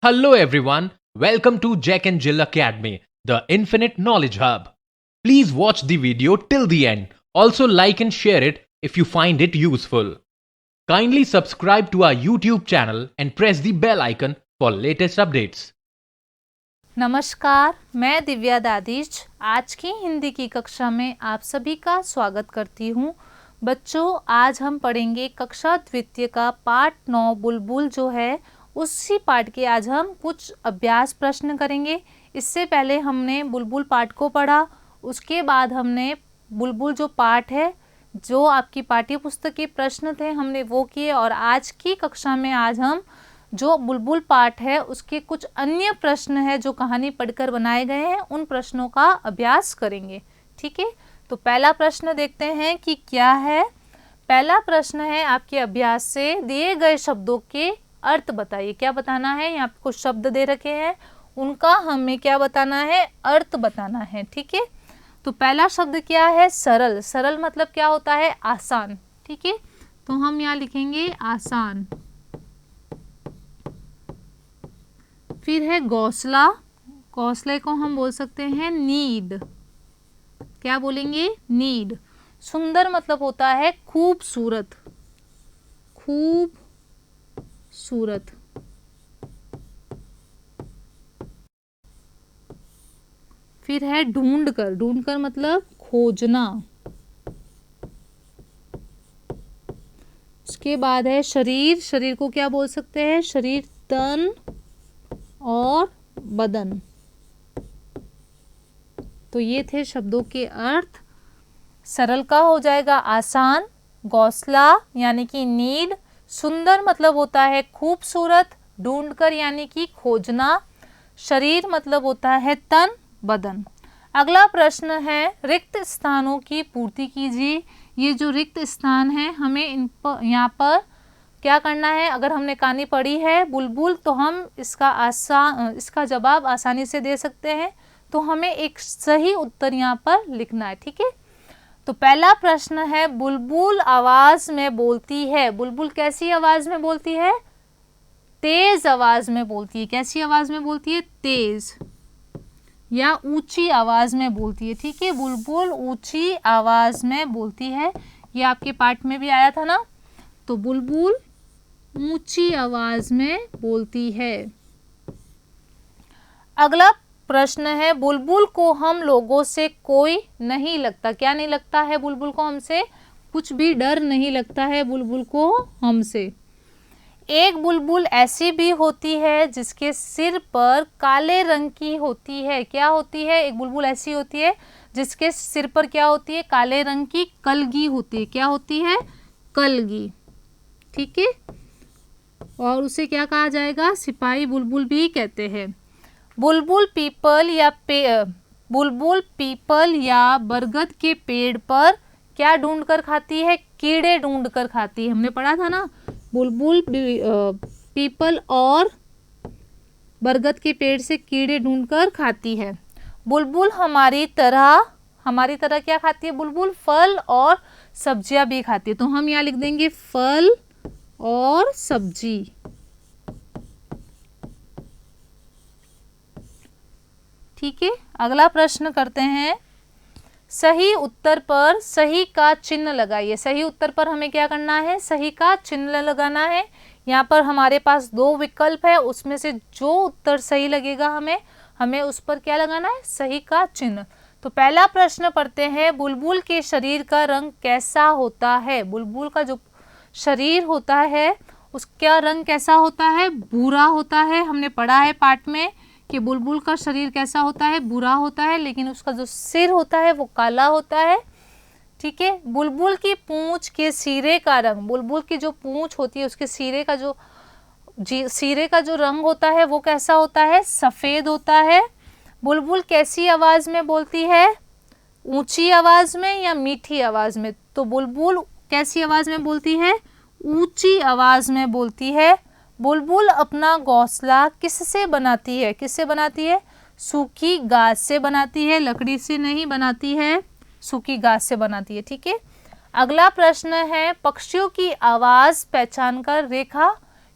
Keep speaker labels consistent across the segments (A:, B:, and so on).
A: Hello everyone, welcome to Jack and Jill Academy, the Infinite Knowledge Hub. Please watch the video till the end. Also like and share it if you find it useful. Kindly subscribe to our YouTube channel and press the bell icon for latest updates.
B: नमस्कार, मैं दिव्या दादीज आज की हिंदी की कक्षा में आप सभी का स्वागत करती हूँ। बच्चों, आज हम पढ़ेंगे कक्षा द्वितीय का पाठ 9 बुलबुल जो है उसी पाठ के आज हम कुछ अभ्यास प्रश्न करेंगे। इससे पहले हमने बुलबुल पाठ को पढ़ा, उसके बाद हमने बुलबुल जो पाठ है जो आपकी पाठ्य पुस्तक के प्रश्न थे हमने वो किए, और आज की कक्षा में आज हम जो बुलबुल पाठ है उसके कुछ अन्य प्रश्न है जो कहानी पढ़कर बनाए गए हैं उन प्रश्नों का अभ्यास करेंगे। ठीक है, तो पहला प्रश्न देखते हैं कि क्या है। पहला प्रश्न है आपके अभ्यास से दिए गए शब्दों के अर्थ बताइए। क्या बताना है, यहाँ पे कुछ शब्द दे रखे हैं उनका हमें क्या बताना है, अर्थ बताना है। ठीक है, तो पहला शब्द क्या है, सरल। सरल मतलब क्या होता है, आसान। ठीक है, तो हम यहाँ लिखेंगे आसान। फिर है घोंसला, घोंसले को हम बोल सकते हैं नीड। क्या बोलेंगे, नीड। सुंदर मतलब होता है खूबसूरत, खूबसूरत। फिर है ढूंढ कर, ढूंढ कर मतलब खोजना। उसके बाद है शरीर, शरीर को क्या बोल सकते हैं, शरीर तन और बदन। तो ये थे शब्दों के अर्थ। सरल का हो जाएगा आसान, घोंसला यानी कि नीड, सुंदर मतलब होता है खूबसूरत, ढूंढकर यानी कि खोजना, शरीर मतलब होता है तन बदन। अगला प्रश्न है रिक्त स्थानों की पूर्ति कीजिए। ये जो रिक्त स्थान है हमें यहाँ पर क्या करना है, अगर हमने कहानी पढ़ी है बुलबुल तो हम इसका जवाब आसानी से दे सकते हैं। तो हमें एक सही उत्तर यहाँ पर लिखना है। ठीक है, तो पहला प्रश्न है बुलबुल आवाज में बोलती है। बुलबुल कैसी आवाज में बोलती है, तेज आवाज में बोलती है। कैसी आवाज में बोलती है, तेज या ऊंची आवाज में बोलती है। ठीक है, बुलबुल ऊंची आवाज में बोलती है। ये आपके पाठ में भी आया था ना। तो बुलबुल ऊंची आवाज में बोलती है। अगला प्रश्न है बुलबुल को हम लोगों से कोई नहीं लगता। क्या नहीं लगता है बुलबुल को, हमसे कुछ भी डर नहीं लगता है बुलबुल को हमसे। एक बुलबुल ऐसी भी होती है जिसके सिर पर काले रंग की होती है। क्या होती है, एक बुलबुल ऐसी होती है जिसके सिर पर क्या होती है, काले रंग की कलगी होती है। क्या होती है, कलगी। ठीक है, और उसे क्या कहा जाएगा, सिपाही बुलबुल भी कहते हैं। बुलबुल पीपल या बरगद के पेड़ पर क्या ढूंढ कर खाती है, कीड़े ढूंढ कर खाती है। हमने पढ़ा था ना, बुलबुल पीपल और बरगद के पेड़ से कीड़े ढूंढकर खाती है। बुलबुल हमारी तरह क्या खाती है, बुलबुल फल और सब्जियां भी खाती है। तो हम यहाँ लिख देंगे फल और सब्जी। ठीक है, अगला प्रश्न करते हैं। सही उत्तर पर सही का चिन्ह लगाइए। सही उत्तर पर हमें क्या करना है, सही का चिन्ह लगाना है। यहाँ पर हमारे पास 2 विकल्प है, उसमें से जो उत्तर सही लगेगा हमें उस पर क्या लगाना है, सही का चिन्ह। तो पहला प्रश्न पढ़ते हैं, बुलबुल के शरीर का रंग कैसा होता है। बुलबुल का जो शरीर होता है उसका रंग कैसा होता है, भूरा होता है। हमने पढ़ा है पाठ में कि बुलबुल का शरीर कैसा होता है, भूरा होता है, लेकिन उसका जो सिर होता है वो काला होता है। ठीक है, बुलबुल की पूंछ के सिरे का रंग, बुलबुल की जो पूंछ होती है उसके सिरे का जो रंग होता है वो कैसा होता है, सफेद होता है। बुलबुल कैसी आवाज में बोलती है, ऊंची आवाज में या मीठी आवाज में। तो बुलबुल कैसी आवाज में बोलती है, ऊंची आवाज में बोलती है। बुलबुल अपना घोंसला किससे बनाती है, किससे बनाती है, सूखी घास से बनाती है, लकड़ी से नहीं बनाती है, सूखी घास से बनाती है। ठीक है, अगला प्रश्न है पक्षियों की आवाज पहचान कर रेखा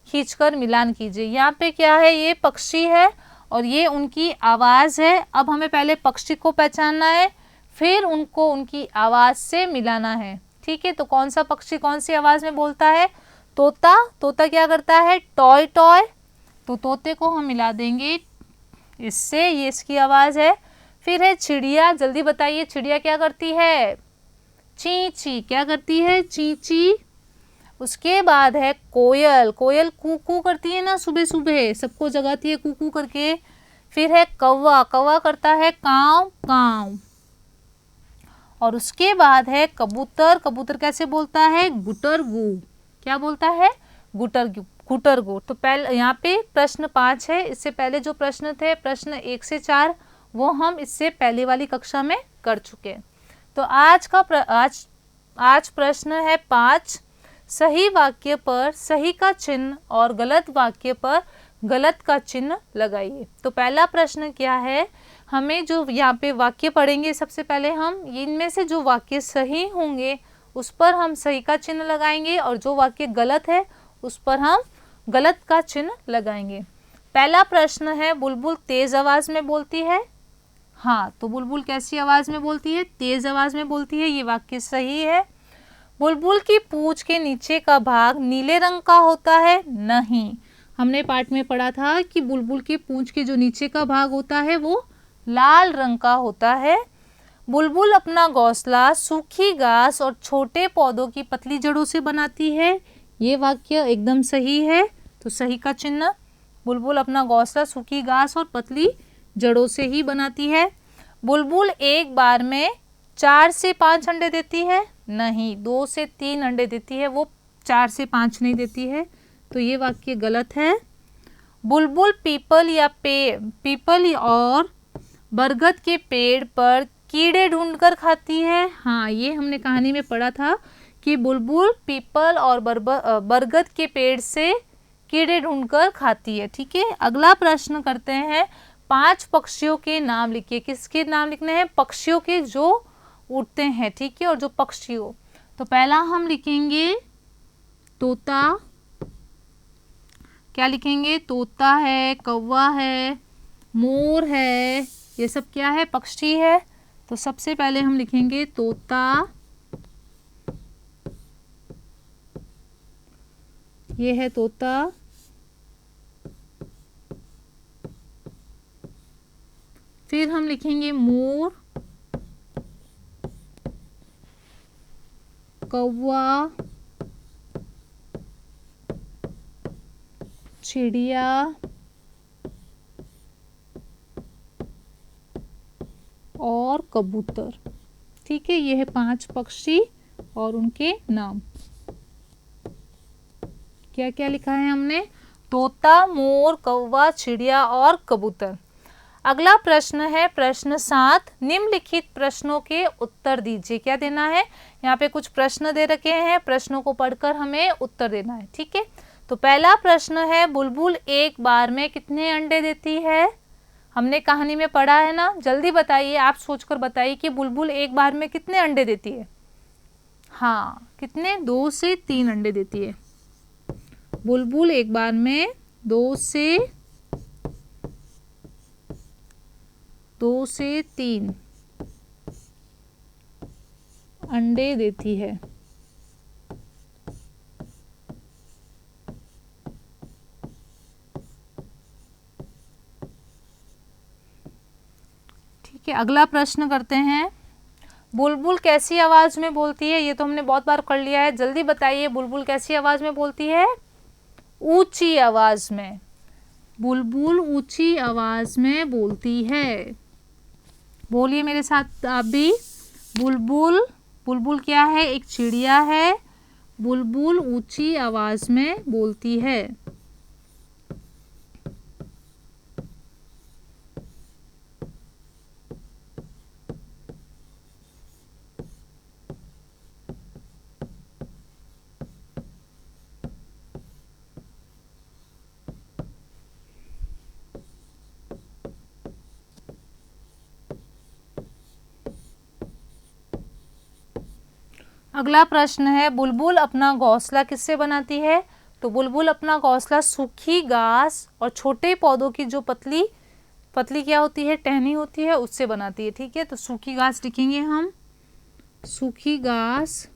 B: खींचकर मिलान कीजिए। यहाँ पे क्या है, ये पक्षी है और ये उनकी आवाज़ है। अब हमें पहले पक्षी को पहचानना है, फिर उनको उनकी आवाज़ से मिलाना है। ठीक है, तो कौन सा पक्षी कौन सी आवाज़ में बोलता है? तोता। तोता क्या करता है? Toy toy. तो तोते को हम मिला देंगे इससे, ये इसकी आवाज़ है। फिर है चिड़िया। जल्दी बताइए, चिड़िया क्या करती है? ची ची। क्या करती है? ची ची। उसके बाद है कोयल। कोयल कू कू करती है ना, सुबह सुबह सबको जगाती है कू कू करके। फिर है कौवा। कौवा करता है काव काव। और उसके बाद है कबूतर। कबूतर कैसे बोलता है? गुटर गु। क्या बोलता है? गुटर गु, गुटर गु। तो पहले यहाँ पे प्रश्न 5 है। इससे पहले जो प्रश्न थे, प्रश्न 1 से 4, वो हम इससे पहले वाली कक्षा में कर चुके। तो आज प्रश्न है 5। सही वाक्य पर सही का चिन्ह और गलत वाक्य पर गलत का चिन्ह लगाइए। तो पहला प्रश्न क्या है, हमें जो यहाँ पे वाक्य पढ़ेंगे, सबसे पहले हम इनमें से जो वाक्य सही होंगे उस पर हम सही का चिन्ह लगाएंगे और जो वाक्य गलत है उस पर हम गलत का चिन्ह लगाएंगे। पहला प्रश्न है, बुलबुल तेज आवाज में बोलती है। हाँ, तो बुलबुल कैसी आवाज में बोलती है? तेज आवाज में बोलती है। ये वाक्य सही है। बुलबुल की पूंछ के नीचे का भाग नीले रंग का होता है। नहीं, हमने पाठ में पढ़ा था कि बुलबुल की पूंछ के जो नीचे का भाग होता है वो लाल रंग का होता है। बुलबुल अपना घोंसला सूखी घास और छोटे पौधों की पतली जड़ों से बनाती है। ये वाक्य एकदम सही है, तो सही का चिन्ह। बुलबुल अपना घोंसला सूखी घास और पतली जड़ों से ही बनाती है। बुलबुल एक बार में 4 से 5 अंडे देती है। नहीं, 2 से 3 अंडे देती है, वो 4 से 5 नहीं देती है, तो ये वाक्य गलत है। बुलबुल पीपल और बरगद के पेड़ पर कीड़े ढूंढकर खाती है। हाँ, ये हमने कहानी में पढ़ा था कि बुलबुल पीपल और बरगद के पेड़ से कीड़े ढूंढकर खाती है। ठीक है, अगला प्रश्न करते हैं। 5 पक्षियों के नाम लिखिए। किसके नाम लिखने हैं? पक्षियों के जो उड़ते हैं। ठीक है, और जो पक्षियों, तो पहला हम लिखेंगे तोता। क्या लिखेंगे? तोता है, कौवा है, मोर है, ये सब क्या है? पक्षी है। तो सबसे पहले हम लिखेंगे तोता, ये है तोता। फिर हम लिखेंगे मोर, कौवा, चिड़िया, और कबूतर। ठीक है, ये है 5 पक्षी और उनके नाम। क्या क्या लिखा है हमने? तोता, मोर, कौवा, चिड़िया और कबूतर। अगला प्रश्न है प्रश्न 7। निम्नलिखित प्रश्नों के उत्तर दीजिए। क्या देना है? यहाँ पे कुछ प्रश्न दे रखे हैं, प्रश्नों को पढ़कर हमें उत्तर देना है। ठीक है, तो पहला प्रश्न है, बुलबुल एक बार में कितने अंडे देती है? हमने कहानी में पढ़ा है ना, जल्दी बताइए, आप सोचकर बताइए कि बुलबुल एक बार में कितने अंडे देती है? हाँ, कितने? 2 से 3 अंडे देती है। बुलबुल एक बार में 2 से 3 अंडे देती है। ठीक है, अगला प्रश्न करते हैं। बुलबुल कैसी आवाज में बोलती है? ये तो हमने बहुत बार कर लिया है, जल्दी बताइए, बुलबुल कैसी आवाज में बोलती है? ऊंची आवाज में। बुलबुल ऊंची आवाज में बोलती है। बोलिए मेरे साथ आप भी। बुलबुल, बुलबुल क्या है? एक चिड़िया है। बुलबुल ऊंची आवाज में बोलती है। अगला प्रश्न है, बुलबुल अपना घोंसला किससे बनाती है? तो बुलबुल अपना घोंसला सूखी घास और छोटे पौधों की जो पतली पतली क्या होती है, टहनी होती है, उससे बनाती है। ठीक है, तो सूखी घास लिखेंगे हम, सूखी घास,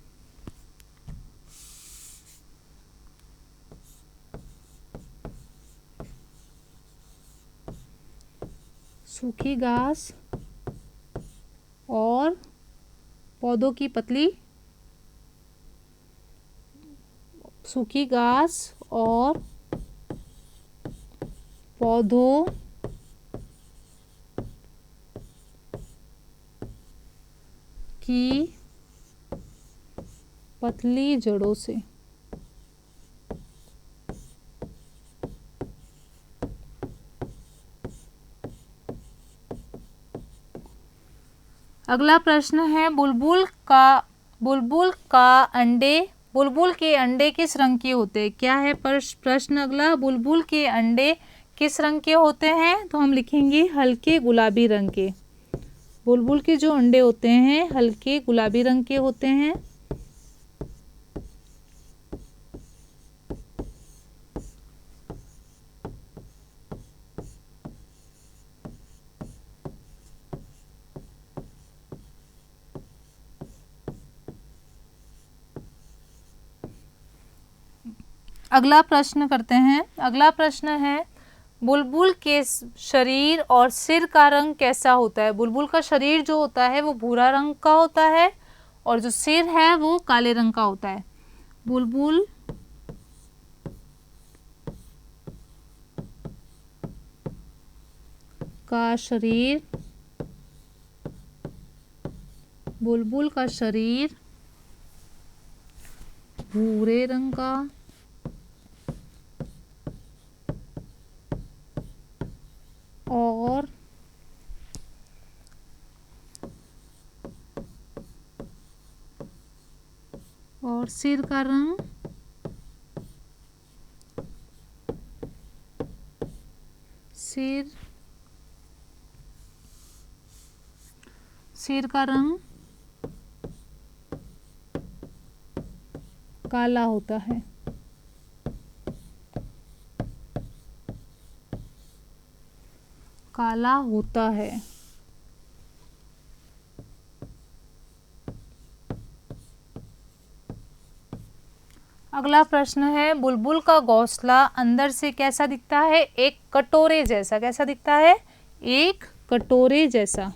B: सूखी घास और पौधों की पतली, सूखी घास और पौधों की पतली जड़ों से। अगला प्रश्न है बुलबुल के अंडे किस रंग के होते हैं? क्या है प्रश्न अगला, बुलबुल के अंडे किस रंग के होते हैं? तो हम लिखेंगे हल्के गुलाबी रंग के। बुलबुल के जो अंडे होते हैं हल्के गुलाबी रंग के होते हैं। अगला प्रश्न करते हैं। अगला प्रश्न है बुलबुल के शरीर और सिर का रंग कैसा होता है? बुलबुल का शरीर जो होता है वो भूरा रंग का होता है और जो सिर है वो काले रंग का होता है। बुलबुल का शरीर भूरे रंग का और सिर का रंग सिर का रंग काला होता है। काला होता है। अगला प्रश्न है बुलबुल का घोंसला अंदर से कैसा दिखता है? एक कटोरे जैसा। कैसा दिखता है? एक कटोरे जैसा।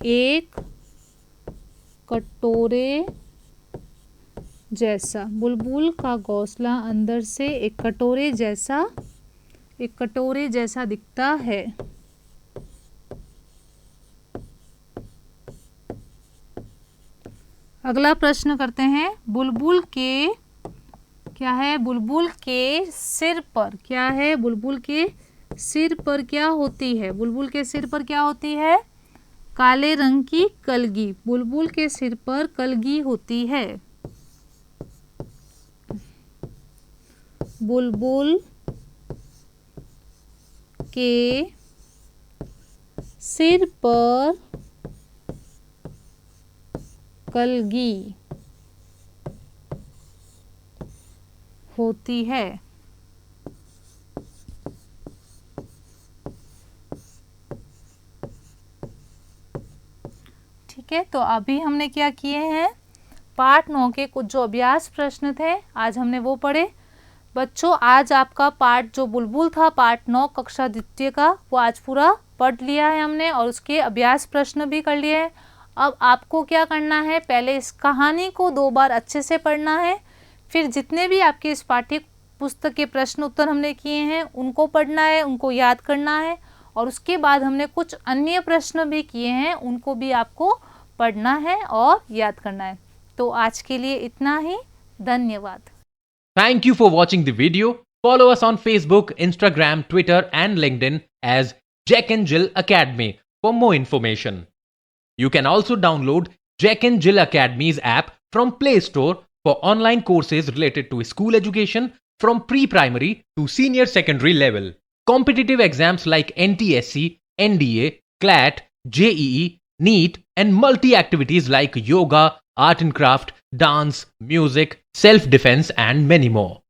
B: एक कटोरे जैसा। बुलबुल का घोंसला अंदर से एक कटोरे जैसा दिखता है। अगला प्रश्न करते हैं बुलबुल के क्या है? बुलबुल के सिर पर क्या है? बुलबुल के सिर पर क्या होती है? बुलबुल के सिर पर क्या होती है? काले रंग की कलगी। बुलबुल के सिर पर कलगी होती है। बुलबुल के सिर पर कलगी होती है। ठीक है, तो अभी हमने क्या किए हैं, पार्ट 9 के कुछ जो अभ्यास प्रश्न थे आज हमने वो पढ़े। बच्चों आज आपका पार्ट जो बुलबुल था पार्ट 9 कक्षा द्वितीय का वो आज पूरा पढ़ लिया है हमने और उसके अभ्यास प्रश्न भी कर लिए हैं। अब आपको क्या करना है, पहले इस कहानी को 2 बार अच्छे से पढ़ना है, फिर जितने भी आपके इस पाठ्य पुस्तक के प्रश्न उत्तर हमने किए हैं उनको पढ़ना है, उनको याद करना है और उसके बाद हमने कुछ अन्य प्रश्न भी किए हैं उनको भी आपको पढ़ना है और याद करना है। तो आज के लिए इतना ही, धन्यवाद।
A: Thank you for watching the video. Follow us on Facebook, Instagram, Twitter and LinkedIn as Jack and Jill Academy for more information. You can also download Jack and Jill Academy's app from Play Store for online courses related to school education from pre-primary to senior secondary level. Competitive exams like NTSC, NDA, CLAT, JEE, NEET and multi-activities like yoga, art and craft, dance, music, self-defense and many more.